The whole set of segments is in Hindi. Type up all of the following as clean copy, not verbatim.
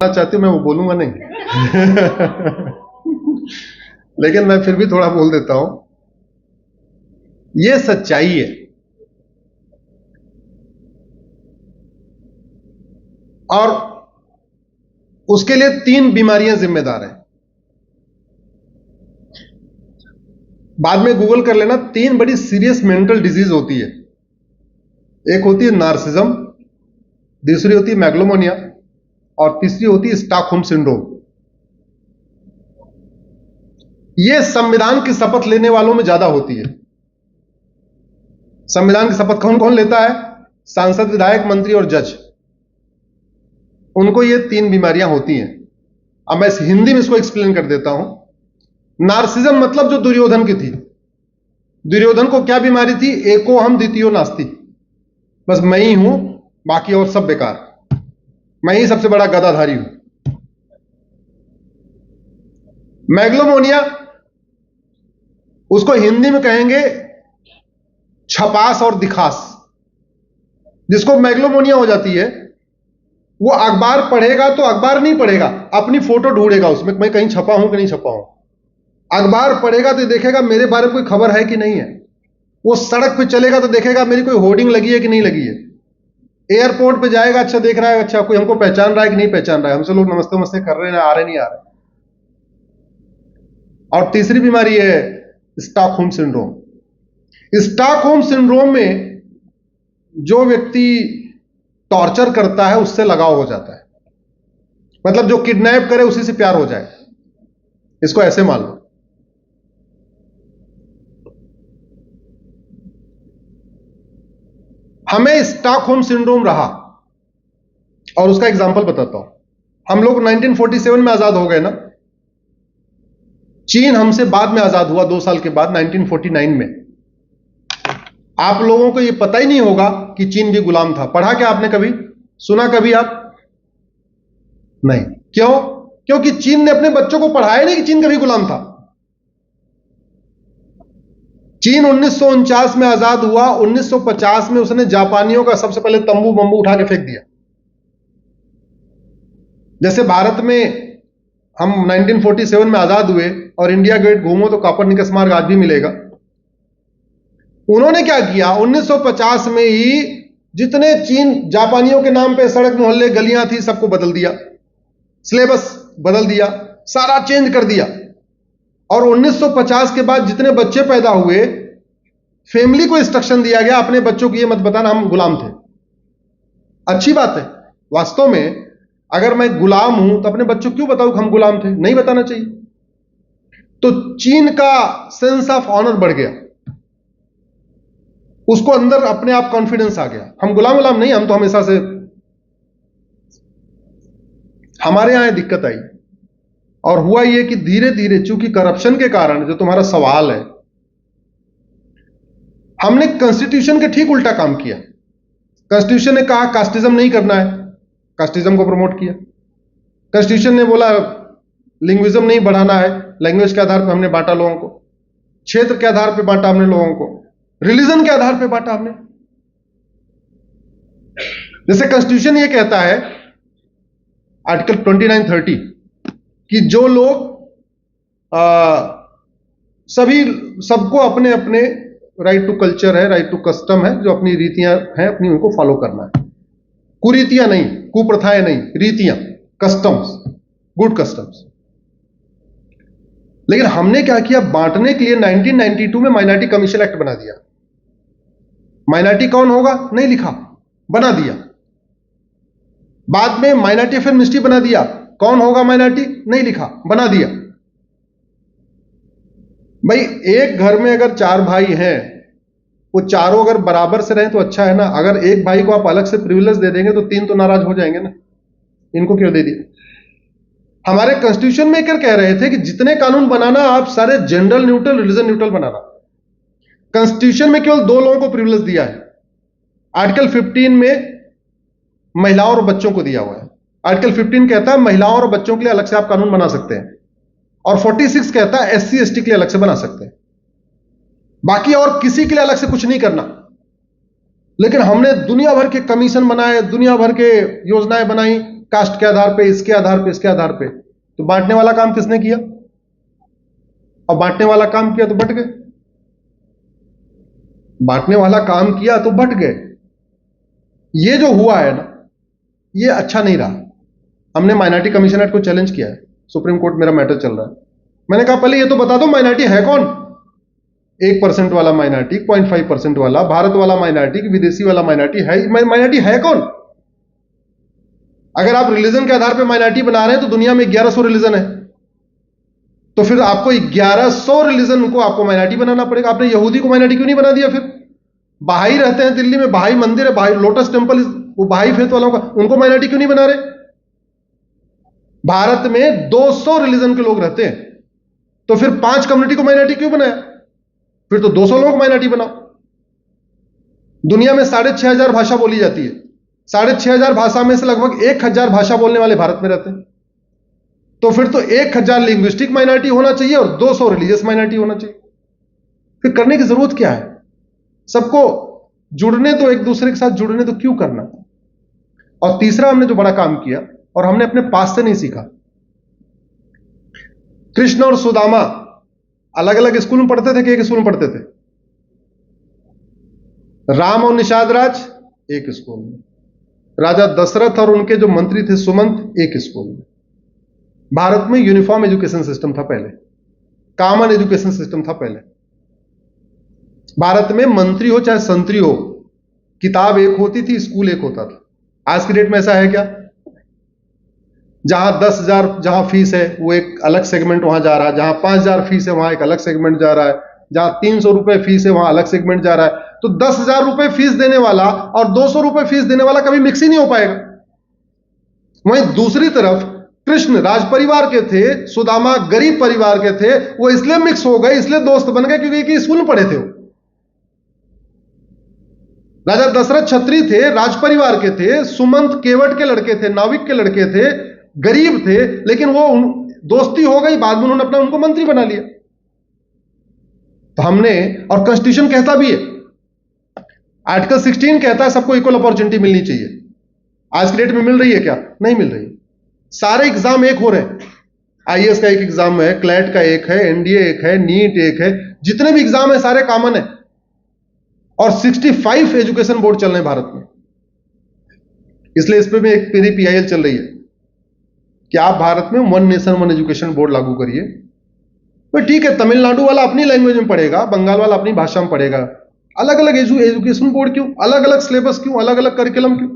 चाहती हूं, मैं वो बोलूंगा नहीं। लेकिन मैं फिर भी थोड़ा बोल देता हूं। ये सच्चाई है। और उसके लिए 3 बीमारियां जिम्मेदार हैं। बाद में गूगल कर लेना, 3 बड़ी सीरियस मेंटल डिजीज होती है। एक होती है नार्सिज्म, दूसरी होती है मैग्लोमोनिया, और तीसरी होती है स्टॉकहोम सिंड्रोम। ये संविधान की शपथ लेने वालों में ज्यादा होती है। संविधान की शपथ कौन कौन लेता है? सांसद, विधायक, मंत्री और जज। उनको ये 3 बीमारियां होती हैं। अब मैं हिंदी में इसको एक्सप्लेन कर देता हूं। नार्सिज्म मतलब जो दुर्योधन की थी। दुर्योधन को क्या बीमारी थी? एको हम द्वितीयो नास्ति। बस मैं ही हूं, बाकी और सब बेकार। मैं ही सबसे बड़ा गदाधारी हूं। मैग्लोमोनिया, उसको हिंदी में कहेंगे छपास और दिखास। जिसको मैग्लोमोनिया हो जाती है, वो अखबार पढ़ेगा तो अखबार नहीं पढ़ेगा, अपनी फोटो ढूंढेगा उसमें, मैं कहीं छपा हूं कि नहीं छपा हूं। अखबार पढ़ेगा तो देखेगा मेरे बारे में कोई खबर है कि नहीं है। वो सड़क पे चलेगा तो देखेगा मेरी कोई होर्डिंग लगी है कि नहीं लगी है। एयरपोर्ट पे जाएगा, अच्छा देख रहा है, अच्छा कोई हमको पहचान रहा है कि नहीं पहचान रहा है, हमसे लोग नमस्ते नमस्ते कर रहे हैं, आ रहे नहीं आ रहे। और तीसरी बीमारी है स्टॉकहोम सिंड्रोम। स्टॉकहोम सिंड्रोम में जो व्यक्ति टॉर्चर करता है उससे लगाव हो जाता है। मतलब जो किडनैप करे उसी से प्यार हो जाए, इसको ऐसे मान लो। हमें स्टॉकहोम सिंड्रोम रहा, और उसका एग्जांपल बताता हूं। हम लोग 1947 में आजाद हो गए ना। चीन हमसे बाद में आजाद हुआ, 2 साल के बाद, 1949 में। आप लोगों को यह पता ही नहीं होगा कि चीन भी गुलाम था। पढ़ा क्या आपने? कभी सुना कभी आप? नहीं। क्यों? क्योंकि चीन ने अपने बच्चों को पढ़ाया नहीं कि चीन कभी गुलाम था। चीन 1949 में आजाद हुआ। 1950 में उसने जापानियों का सबसे पहले तंबू बंबू उठा के फेंक दिया। जैसे भारत में हम 1947 में आजाद हुए और इंडिया गेट घूमो तो कॉपरनिकस मार्ग आज भी मिलेगा। उन्होंने क्या किया? 1950 में ही जितने चीन जापानियों के नाम पे सड़क, मोहल्ले, गलियां थी, सबको बदल दिया। सिलेबस बदल दिया, सारा चेंज कर दिया। और 1950 के बाद जितने बच्चे पैदा हुए, फैमिली को इंस्ट्रक्शन दिया गया अपने बच्चों को ये मत बताना हम गुलाम थे। अच्छी बात है। वास्तव में अगर मैं गुलाम हूं तो अपने बच्चों को क्यों बताऊं कि हम गुलाम थे? नहीं बताना चाहिए। तो चीन का सेंस ऑफ ऑनर बढ़ गया, उसको अंदर अपने आप कॉन्फिडेंस आ गया, हम गुलाम गुलाम नहीं, हम तो हमेशा से। हमारे यहां दिक्कत आई, और हुआ यह कि धीरे धीरे, चूंकि करप्शन के कारण, जो तुम्हारा सवाल है, हमने कॉन्स्टिट्यूशन के ठीक उल्टा काम किया। कॉन्स्टिट्यूशन ने कहा कास्टिज्म नहीं करना है, कास्टिज्म को प्रमोट किया। कॉन्स्टिट्यूशन ने बोला लिंग्विज्म नहीं बढ़ाना है, लैंग्वेज के आधार पर हमने बांटा लोगों को, क्षेत्र के आधार पर बांटा हमने लोगों को, रिलीजन के आधार पर बांटा हमने। जैसे कॉन्स्टिट्यूशन ये कहता है, आर्टिकल 2930, कि जो लोग सबको अपने अपने राइट टू कल्चर है, राइट टू कस्टम है, जो अपनी रीतियां हैं अपनी, उनको फॉलो करना है। कुरीतियां नहीं, कुप्रथाएं नहीं, रीतियां, कस्टम्स, गुड कस्टम्स। लेकिन हमने क्या किया? बांटने के लिए 1992 में माइनॉरिटी कमीशन एक्ट बना दिया। माइनॉरिटी कौन होगा नहीं लिखा, बना दिया। बाद में माइनॉरिटी अफेयर मिनिस्ट्री बना दिया, कौन होगा माइनॉरिटी नहीं लिखा, बना दिया। भाई एक घर में अगर 4 भाई हैं, वो चारों अगर बराबर से रहें तो अच्छा है ना। अगर एक भाई को आप अलग से प्रिविलेज दे देंगे तो 3 तो नाराज हो जाएंगे ना, इनको क्यों दे दिया? हमारे कॉन्स्टिट्यूशन मेकर कह रहे थे कि जितने कानून बनाना आप सारे जेंडर न्यूट्रल, रिलीजन न्यूट्रल बनाना। कॉन्स्टिट्यूशन में केवल 2 लोगों को प्रिविलेज दिया है। आर्टिकल 15 में महिलाओं और बच्चों को दिया हुआ है। आर्टिकल 15 कहता है महिलाओं और बच्चों के लिए अलग से आप कानून बना सकते हैं, और 46 कहता है SC ST के लिए अलग से बना सकते हैं। बाकी और किसी के लिए अलग से कुछ नहीं करना। लेकिन हमने दुनिया भर के कमीशन बनाए, दुनिया भर के योजनाएं बनाई, कास्ट के आधार पे, इसके आधार पे, इसके आधार पे। तो बांटने वाला काम किसने किया? और बांटने वाला काम किया तो बट गए। बांटने वाला काम किया तो बट गए। ये जो हुआ है ना, ये अच्छा नहीं रहा। हमने माइनॉरिटी कमीशन एक्ट को चैलेंज किया है, सुप्रीम कोर्ट मेरा मैटर चल रहा है। मैंने कहा पहले ये तो बता दो माइनॉरिटी है कौन? 1% वाला माइनॉरिटी, 0.5% वाला, भारत वाला माइनॉरिटी, विदेशी वाला माइनॉरिटी है, माइनॉरिटी है कौन? अगर आप रिलीजन के आधार पर माइनॉरिटी बना रहे हैं तो दुनिया में 1100 रिलीजन है, तो फिर आपको 1100 रिलीजन को आपको माइनॉरिटी बनाना पड़ेगा। आपने यहूदी को माइनॉरिटी क्यों नहीं बना दिया? फिर बहाई रहते हैं दिल्ली में, बहाई मंदिर है, बहाई लोटस टेंपल, वो बहाई फेथ वालों का, उनको माइनॉरिटी क्यों नहीं बना रहे? भारत में 200 रिलीजन के लोग रहते हैं, तो फिर 5 कम्युनिटी को माइनॉरिटी क्यों बनाया? फिर तो 200 लोगों को माइनॉरिटी बनाओ। दुनिया में 6500 भाषा बोली जाती है, 6500 भाषा में से लगभग 1000 भाषा बोलने वाले भारत में रहते हैं, तो फिर तो 1000 लिंग्विस्टिक माइनॉरिटी होना चाहिए और 200 रिलीजियस माइनॉरिटी होना चाहिए। फिर करने की जरूरत क्या है? सबको जुड़ने तो, एक दूसरे के साथ जुड़ने तो क्यों करना? और तीसरा हमने जो बड़ा काम किया, और हमने अपने पास से नहीं सीखा। कृष्ण और सुदामा अलग अलग स्कूल में पढ़ते थे कि एक स्कूल में पढ़ते थे? राम और निषाद राज एक स्कूल में, राजा दशरथ और उनके जो मंत्री थे सुमंत एक स्कूल में। भारत में यूनिफॉर्म एजुकेशन सिस्टम था पहले, कॉमन एजुकेशन सिस्टम था पहले। भारत में मंत्री हो चाहे संतरी हो, किताब एक होती थी, स्कूल एक होता था। आज की डेट में ऐसा है क्या? जहां 10,000 जहां फीस है वो एक अलग सेगमेंट वहां जा रहा है, जहां 5,000 फीस है वहां एक अलग सेगमेंट जा रहा है, जहां 300 रुपए फीस है वहां अलग सेगमेंट जा रहा है। तो 10,000 रुपए फीस देने वाला और 200 रुपए फीस देने वाला कभी मिक्स ही नहीं हो पाएगा। वहीं दूसरी तरफ कृष्ण राज परिवार के थे, सुदामा गरीब परिवार के थे, वो इसलिए मिक्स हो गए, इसलिए दोस्त बन गए क्योंकि एक ही स्कूल में पढ़े थे। राजा दशरथ क्षत्रिय थे, राज परिवार के थे, सुमंत केवट के लड़के थे, नाविक के लड़के थे, गरीब थे, लेकिन वो दोस्ती हो गई, बाद में उन्होंने अपना उनको मंत्री बना लिया। तो हमने, और कॉन्स्टिट्यूशन कहता भी है, आर्टिकल 16 कहता है सबको इक्वल अपॉर्चुनिटी मिलनी चाहिए। आज की डेट में मिल रही है क्या? नहीं मिल रही। सारे एग्जाम एक हो रहे हैं, आईएएस का एक एग्जाम है, क्लैट का एक है, एनडीए एक है, नीट एक है, जितने भी एग्जाम है सारे कॉमन है। और 65 एजुकेशन बोर्ड चल रहे हैं भारत में। इसलिए इस पे भी एक पूरी पीआईएल चल रही है कि आप भारत में 1 नेशन 1 एजुकेशन बोर्ड लागू करिए। तो ठीक है, तमिलनाडु वाला अपनी लैंग्वेज में पढ़ेगा, बंगाल वाला अपनी भाषा में पढ़ेगा। अलग अलग एजुकेशन बोर्ड क्यों? अलग अलग सिलेबस क्यों? अलग अलग करिकुलम क्यों?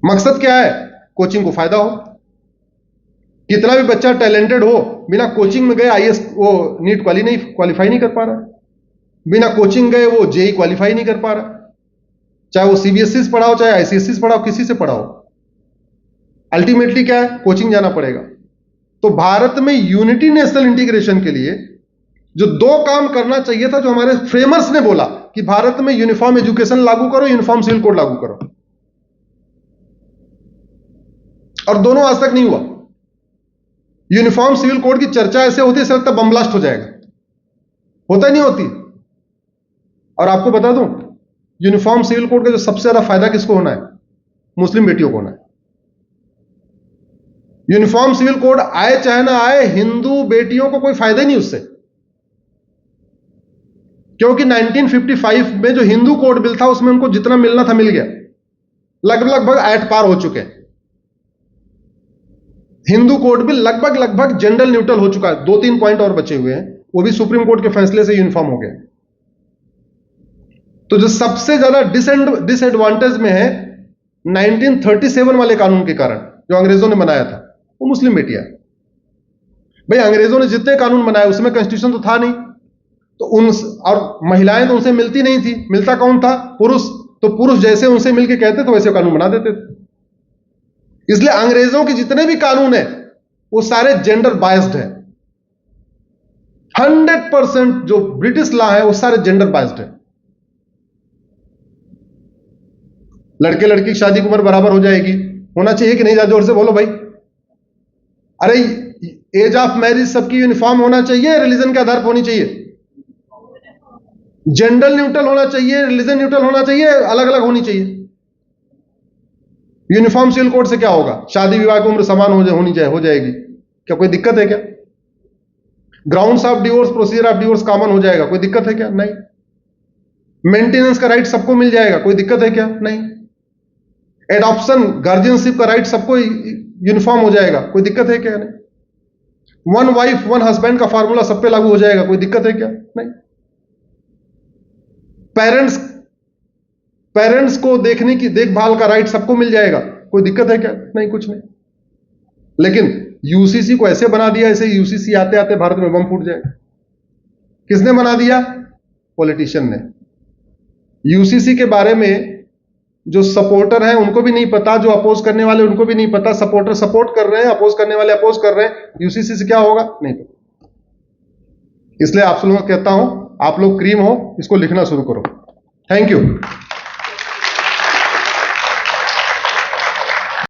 मकसद क्या है? कोचिंग को फायदा हो। कितना भी बच्चा टैलेंटेड हो, बिना कोचिंग में गए आईएएस वो नीट क्वालिफाई नहीं कर पा रहा, बिना कोचिंग गए वो जेई क्वालिफाई नहीं कर पा रहा, चाहे वो सीबीएसई से पढ़ाओ चाहे आईसीएसई से पढ़ाओ, किसी से पढ़ाओ, अल्टीमेटली क्या है? कोचिंग जाना पड़ेगा। तो भारत में यूनिटी नेशनल इंटीग्रेशन के लिए जो 2 काम करना चाहिए था, जो हमारे फ्रेमर्स ने बोला कि भारत में यूनिफॉर्म एजुकेशन लागू करो, यूनिफॉर्म सिविल कोड लागू करो, और दोनों आज तक नहीं हुआ। यूनिफॉर्म सिविल कोड की चर्चा ऐसे होती है ऐसा लगता बम ब्लास्ट हो जाएगा, होता ही नहीं होती। और आपको बता दूं, यूनिफॉर्म सिविल कोड का जो सबसे ज्यादा फायदा किसको होना है? मुस्लिम बेटियों को होना है। यूनिफॉर्म सिविल कोड आए चाहे ना आए, हिंदू बेटियों को कोई फायदा ही नहीं उससे, क्योंकि 1955 में जो हिंदू कोड बिल था उसमें उनको जितना मिलना था मिल गया, लगभग एट पार हो चुके हैं। हिंदू कोड बिल लगभग जेंडर न्यूट्रल हो चुका है। 2-3 पॉइंट और बचे हुए हैं, वो भी सुप्रीम कोर्ट के फैसले से यूनिफॉर्म हो गया। तो जो सबसे ज्यादा डिसएडवांटेज में है 1937 वाले कानून के कारण, जो अंग्रेजों ने बनाया था, वो मुस्लिम बेटियां। भाई अंग्रेजों ने जितने कानून बनाए उसमें कॉन्स्टिट्यूशन तो था नहीं, तो और महिलाएं तो उनसे मिलती नहीं थी, मिलता कौन था? पुरुष। तो पुरुष जैसे उनसे मिलके कहते थे वैसे कानून बना देते थे। इसलिए अंग्रेजों के जितने भी कानून है वो सारे जेंडर बायस्ड है। 100% जो ब्रिटिश लॉ है वो सारे जेंडर बायस्ड है। लड़के लड़की की शादी की उम्र बराबर हो जाएगी, होना चाहिए कि नहीं? ज्यादा जोर से बोलो भाई। अरे एज ऑफ मैरिज सबकी यूनिफॉर्म होना चाहिए, रिलीजन के आधार पर होनी चाहिए, जेंडर न्यूट्रल होना चाहिए, रिलीजन न्यूट्रल होना चाहिए, अलग अलग होनी चाहिए। यूनिफॉर्म सिविल कोड से क्या होगा? शादी विवाह की उम्र समान हो जाएगी। क्या कोई दिक्कत है क्या? Grounds of divorce, procedure of divorce common हो जाएगा। कोई दिक्कत है क्या? नहीं। मेंटेनेंस का राइट सबको मिल जाएगा। कोई दिक्कत है क्या? नहीं। एडॉप्शन, गार्जियनशिप का राइट सबको यूनिफॉर्म हो जाएगा। कोई दिक्कत है क्या? नहीं। वन वाइफ वन हस्बैंड का फॉर्मूला सब पे लागू हो जाएगा। कोई दिक्कत है क्या? नहीं। पेरेंट्स पेरेंट्स को देखने की देखभाल का राइट सबको मिल जाएगा। कोई दिक्कत है क्या? नहीं, कुछ नहीं। लेकिन यूसीसी को ऐसे बना दिया, ऐसे यूसीसी आते आते भारत में बम फूट जाएगा। किसने बना दिया? पॉलिटिशियन ने। यूसीसी के बारे में जो सपोर्टर हैं उनको भी नहीं पता, जो अपोज करने वाले उनको भी नहीं पता। सपोर्टर सपोर्ट कर रहे हैं, अपोज करने वाले अपोज कर रहे हैं। यूसीसी से क्या होगा? नहीं पता। इसलिए आप लोगों को कहता हूं, आप लोग क्रीम हो, इसको लिखना शुरू करो। Thank you.